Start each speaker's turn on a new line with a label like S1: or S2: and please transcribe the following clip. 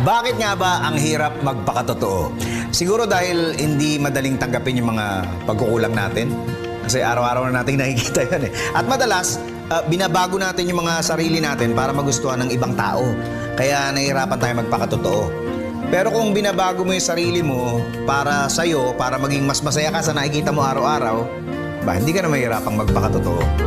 S1: Bakit nga ba ang hirap magpakatotoo? Siguro dahil hindi madaling tanggapin yung mga pagkukulang natin. Kasi araw-araw na natin nakikita yan eh. At madalas, binabago natin yung mga sarili natin para magustuhan ng ibang tao. Kaya nahihirapan tayo magpakatotoo. Pero kung binabago mo yung sarili mo para sa'yo, para maging mas masaya ka sa nakikita mo araw-araw, hindi ka na mahihirapang magpakatotoo.